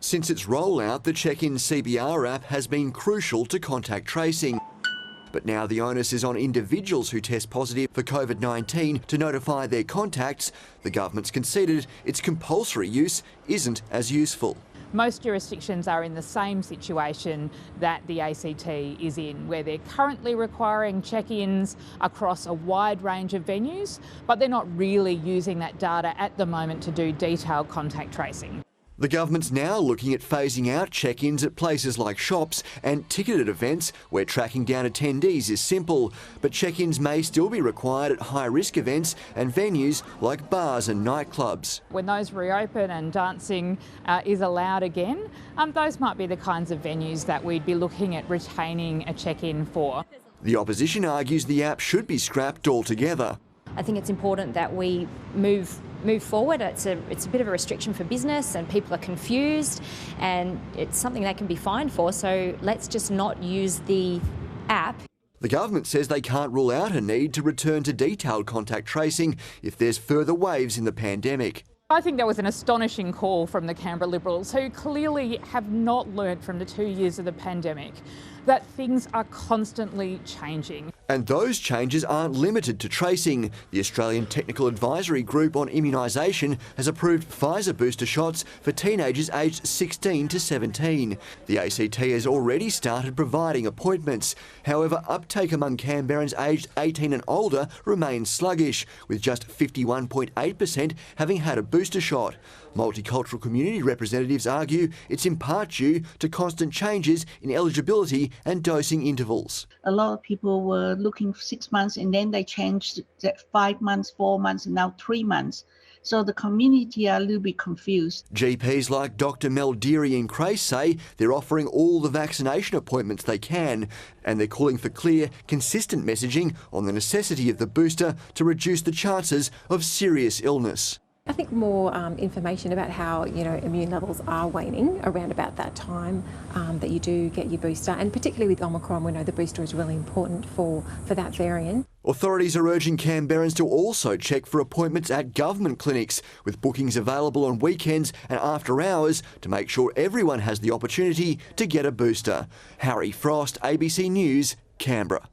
Since its rollout, the Check In CBR app has been crucial to contact tracing. But now the onus is on individuals who test positive for COVID-19 to notify their contacts. The government's conceded its compulsory use isn't as useful. Most jurisdictions are in the same situation that the ACT is in, where they're currently requiring check-ins across a wide range of venues, but they're not really using that data at the moment to do detailed contact tracing. The government's now looking at phasing out check-ins at places like shops and ticketed events where tracking down attendees is simple. But check-ins may still be required at high-risk events and venues like bars and nightclubs. When those reopen and dancing is allowed again, those might be the kinds of venues that we'd be looking at retaining a check-in for. The opposition argues the app should be scrapped altogether. I think it's important that we move forward. It's a bit of a restriction for business and people are confused and it's something they can be fined for, so let's just not use the app. The government says they can't rule out a need to return to detailed contact tracing if there's further waves in the pandemic. I think that was an astonishing call from the Canberra Liberals, who clearly have not learnt from the 2 years of the pandemic that things are constantly changing. And those changes aren't limited to tracing. The Australian Technical Advisory Group on Immunisation has approved Pfizer booster shots for teenagers aged 16 to 17. The ACT has already started providing appointments. However, uptake among Canberrans aged 18 and older remains sluggish, with just 51.8% having had a booster shot. Multicultural community representatives argue it's in part due to constant changes in eligibility and dosing intervals. A lot of people were looking for 6 months and then they changed that 5 months, 4 months, and now 3 months. So the community are a little bit confused. GPs like Dr Mel Deary in Crace say they're offering all the vaccination appointments they can, and they're calling for clear, consistent messaging on the necessity of the booster to reduce the chances of serious illness. I think more information about how immune levels are waning around about that time that you do get your booster, and particularly with Omicron, we know the booster is really important for that variant. Authorities are urging Canberrans to also check for appointments at government clinics, with bookings available on weekends and after hours to make sure everyone has the opportunity to get a booster. Harry Frost, ABC News, Canberra.